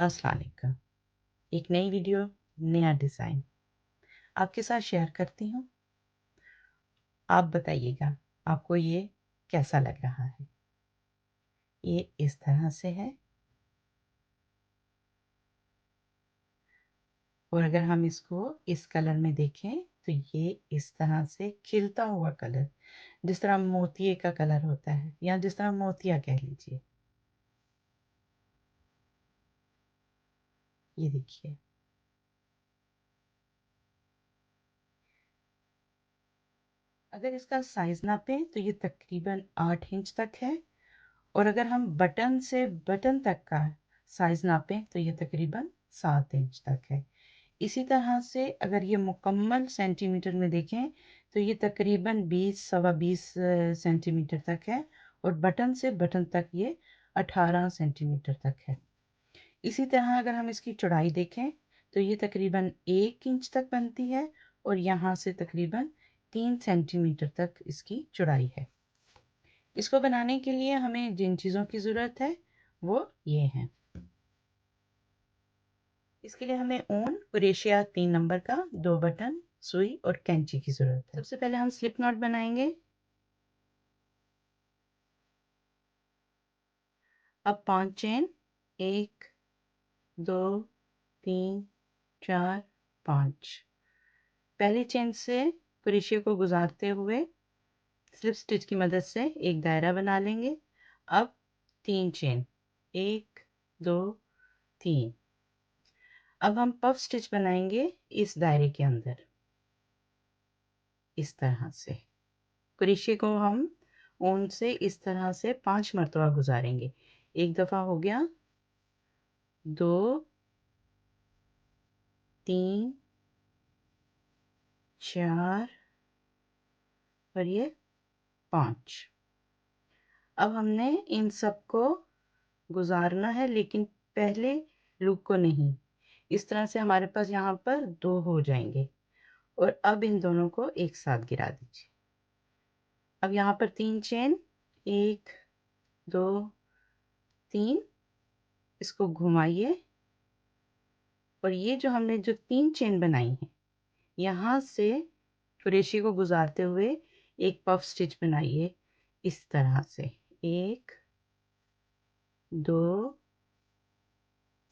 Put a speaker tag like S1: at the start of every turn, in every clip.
S1: अस्सलाम वालेकुम। एक नई वीडियो, नया डिज़ाइन आपके साथ शेयर करती हूँ। आप बताइएगा आपको ये कैसा लग रहा है। ये इस तरह से है और अगर हम इसको इस कलर में देखें तो ये इस तरह से खिलता हुआ कलर, जिस तरह मोतिये का कलर होता है या जिस तरह मोतिया कह लीजिए। ये देखिए, अगर इसका साइज़ नापें तो ये तकरीबन 8 इंच तक है और अगर हम बटन से बटन तक का साइज़ नापें तो ये तकरीबन 7 इंच तक है। इसी तरह से अगर ये मुकम्मल सेंटीमीटर में देखें तो ये तकरीबन 20 सवा 20 सेंटीमीटर तक है और बटन से बटन तक ये 18 सेंटीमीटर तक है। इसी तरह अगर हम इसकी चौड़ाई देखें तो ये तकरीबन 1 इंच तक बनती है और यहाँ से तकरीबन 3 सेंटीमीटर तक इसकी चौड़ाई है। इसको बनाने के लिए हमें जिन चीज़ों की ज़रूरत है वो ये हैं। इसके लिए हमें ऊन, क्रोशिया 3 नंबर का, 2 बटन, सुई और कैंची की ज़रूरत है। सबसे पहले हम स्लिप नॉट बनाएंगे। अब 5 चेन, 1 2 3 4 5। पहली चेन से क्रोशिया को गुजारते हुए स्लिप स्टिच की मदद से एक दायरा बना लेंगे। अब 3 चेन, 1 2 3। अब हम पफ स्टिच बनाएंगे इस दायरे के अंदर, इस तरह से। क्रोशिया को हम ऊन से इस तरह से 5 मरतबा गुजारेंगे। एक दफ़ा हो गया, 2 3 4 और ये 5। अब हमने इन सब को गुजारना है, लेकिन पहले लूप को नहीं। इस तरह से हमारे पास यहाँ पर 2 हो जाएंगे और अब इन दोनों को एक साथ गिरा दीजिए। अब यहाँ पर 3 चेन, 1 2 3। इसको घुमाइए और ये जो हमने जो 3 चेन बनाई है, यहाँ से क्रोशिया को गुजारते हुए एक पफ स्टिच बनाइए इस तरह से। 1 2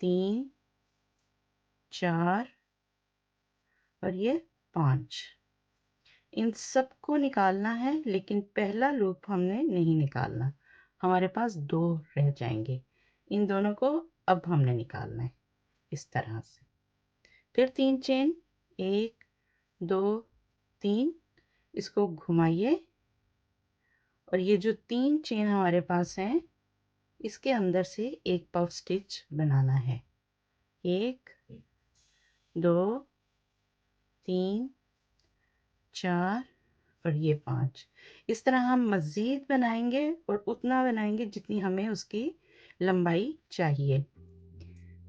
S1: 3 4 और ये 5। इन सबको निकालना है, लेकिन पहला लूप हमने नहीं निकालना। हमारे पास 2 रह जाएंगे। इन दोनों को अब हमने निकालना है इस तरह से। फिर 3 चेन, 1 2 3। इसको घुमाइए और ये जो 3 चेन हमारे पास हैं, इसके अंदर से एक पफ स्टिच बनाना है। 1 2 3 4 और ये 5। इस तरह हम मज़ीद बनाएंगे और उतना बनाएंगे जितनी हमें उसकी लंबाई चाहिए।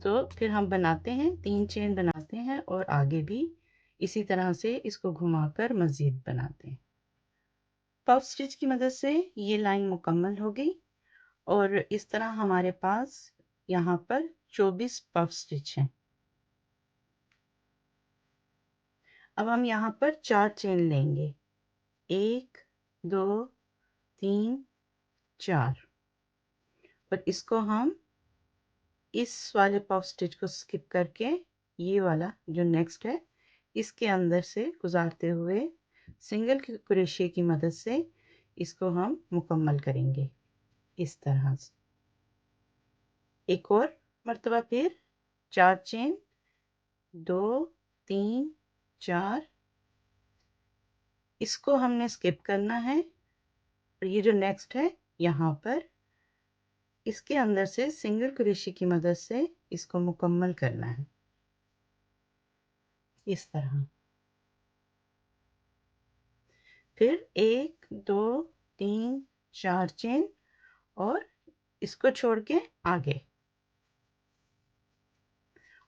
S1: तो फिर हम बनाते हैं, 3 चेन बनाते हैं और आगे भी इसी तरह से इसको घुमाकर मज़ीद बनाते हैं। पफ स्टिच की मदद से ये लाइन मुकम्मल हो गई और इस तरह हमारे पास यहाँ पर 24 पफ स्टिच हैं। अब हम यहाँ पर 4 चेन लेंगे, 1 2 3 4 और इसको हम इस वाले पफ स्टिच को स्किप करके ये वाला जो नेक्स्ट है, इसके अंदर से गुजारते हुए सिंगल क्रोशिया की मदद से इसको हम मुकम्मल करेंगे इस तरह से। एक और मर्तबा फिर 4 चेन, 2 3 4। इसको हमने स्किप करना है और ये जो नेक्स्ट है, यहाँ पर इसके अंदर से सिंगल क्रोशिया की मदद से इसको मुकम्मल करना है इस तरह। फिर 1 2 3 4 चेन और इसको छोड़ के आगे,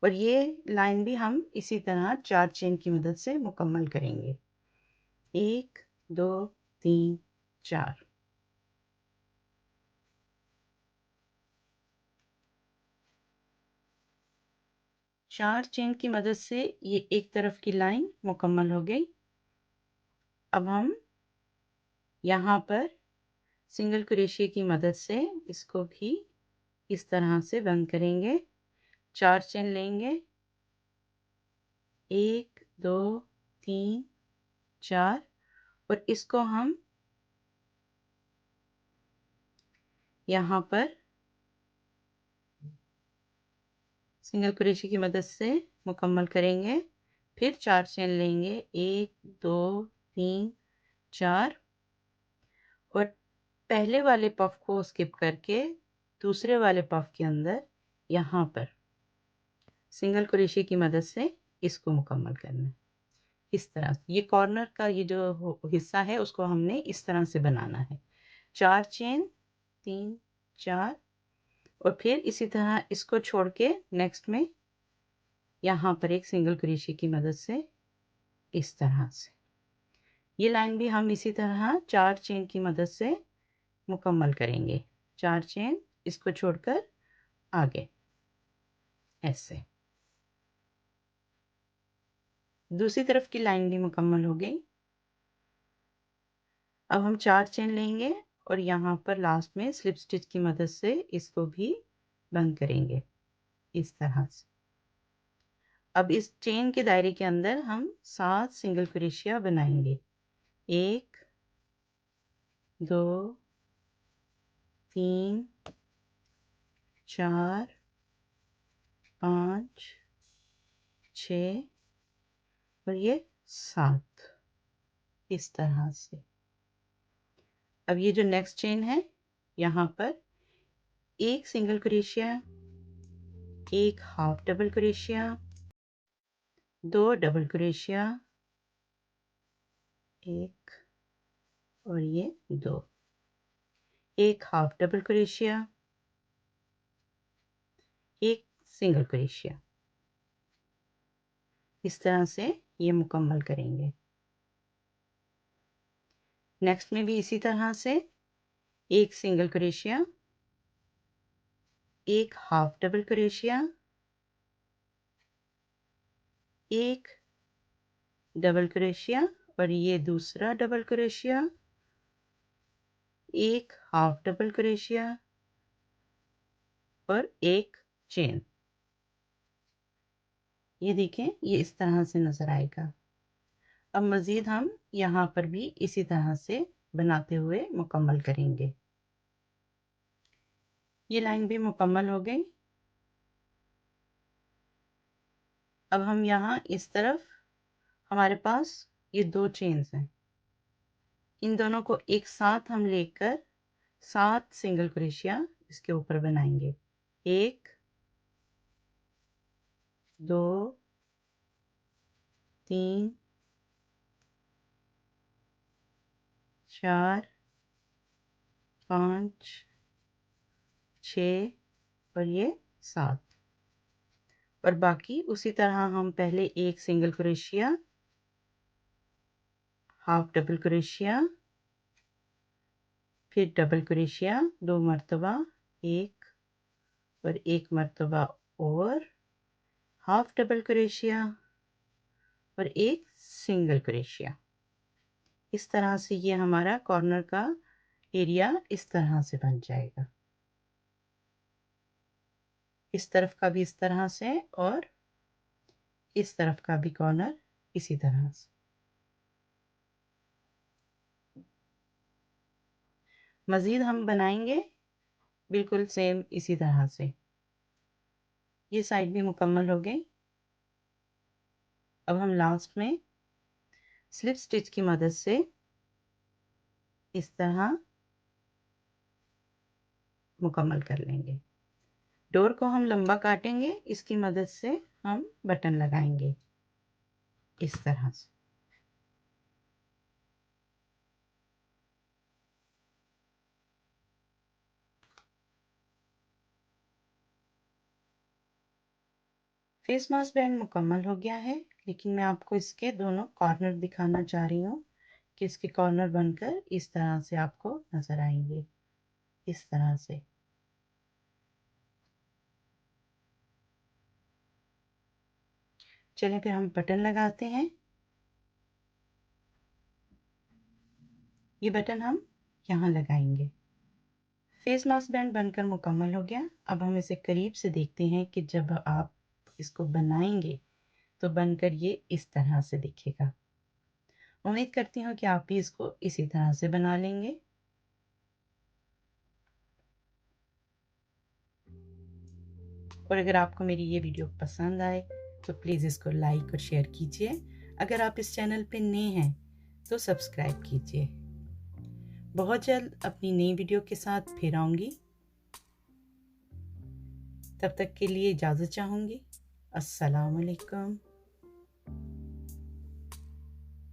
S1: और ये लाइन भी हम इसी तरह 4 चेन की मदद से मुकम्मल करेंगे। 1 2 3 4। 4 चेन की मदद से ये एक तरफ की लाइन मुकम्मल हो गई। अब हम यहाँ पर सिंगल क्रोशिया की मदद से इसको भी इस तरह से बंद करेंगे। 4 चेन लेंगे, 1 2 3 4, और इसको हम यहाँ पर सिंगल क्रोशिया की मदद से मुकम्मल करेंगे। फिर 4 चेन लेंगे, 1 2 3 4, और पहले वाले पफ को स्किप करके दूसरे वाले पफ के अंदर यहाँ पर सिंगल क्रोशिया की मदद से इसको मुकम्मल करना है। इस तरह ये कॉर्नर का ये जो हिस्सा है उसको हमने इस तरह से बनाना है। 4 चेन, 3 4, और फिर इसी तरह इसको छोड़ के नेक्स्ट में यहाँ पर एक सिंगल क्रोशिया की मदद से इस तरह से ये लाइन भी हम इसी तरह 4 चेन की मदद से मुकम्मल करेंगे। 4 चेन, इसको छोड़कर आगे ऐसे। दूसरी तरफ की लाइन भी मुकम्मल हो गई। अब हम 4 चेन लेंगे और यहाँ पर लास्ट में स्लिप स्टिच की मदद से इसको भी बंद करेंगे इस तरह से। अब इस चेन के दायरे के अंदर हम 7 सिंगल क्रोशिया बनाएंगे। 1 2 3 4 5 6 और ये 7 इस तरह से। अब ये जो नेक्स्ट चेन है यहाँ पर एक सिंगल क्रोशिया, एक half double crochet, 2 double crochet, एक और ये 2, एक हाफ डबल क्रोशिया, एक सिंगल क्रोशिया। इस तरह से ये मुकम्मल करेंगे। नेक्स्ट में भी इसी तरह से एक सिंगल क्रोशिया, एक हाफ डबल क्रोशिया, एक डबल क्रोशिया, और ये दूसरा डबल क्रोशिया, एक हाफ डबल क्रोशिया और एक चेन। ये देखें, ये इस तरह से नजर आएगा। अब मज़ीद हम यहाँ पर भी इसी तरह से बनाते हुए मुकम्मल करेंगे। ये लाइन भी मुकम्मल हो गई। अब हम यहाँ इस तरफ हमारे पास ये 2 चेन्स हैं, इन दोनों को एक साथ हम लेकर 7 सिंगल क्रोशिया इसके ऊपर बनाएंगे। 1 2 3 4 5 6 और ये 7, और बाकी उसी तरह हम पहले एक single crochet, half double crochet, फिर डबल क्रोशिया 2 मरतबा, एक और एक मरतबा, और हाफ डबल क्रोशिया और एक सिंगल क्रोशिया। इस तरह से ये हमारा कॉर्नर का एरिया इस तरह से बन जाएगा। इस तरफ का भी इस तरह से और इस तरफ का भी कॉर्नर इसी तरह से। मज़ीद हम बनाएंगे बिल्कुल सेम इसी तरह से। ये साइड भी मुकम्मल हो गई। अब हम लास्ट में स्लिप स्टिच की मदद से इस तरह मुकम्मल कर लेंगे। डोर को हम लंबा काटेंगे, इसकी मदद से हम बटन लगाएंगे इस तरह से। फेस मास्क बैंड मुकम्मल हो गया है, लेकिन मैं आपको इसके दोनों कॉर्नर दिखाना चाह रही हूँ कि इसके कॉर्नर बनकर इस तरह से आपको नज़र आएंगे, इस तरह से। चलें फिर हम बटन लगाते हैं। ये बटन हम यहाँ लगाएंगे। फेस मास्क बैंड बनकर मुकम्मल हो गया। अब हम इसे करीब से देखते हैं कि जब आप इसको बनाएंगे तो बनकर ये इस तरह से दिखेगा। उम्मीद करती हूँ कि आप भी इसको इसी तरह से बना लेंगे। और अगर आपको मेरी ये वीडियो पसंद आए तो प्लीज़ इसको लाइक और शेयर कीजिए। अगर आप इस चैनल पे नए हैं तो सब्सक्राइब कीजिए। बहुत जल्द अपनी नई वीडियो के साथ फिर आऊँगी। तब तक के लिए इजाज़त चाहूँगी। अस्सलाम वालेकुम।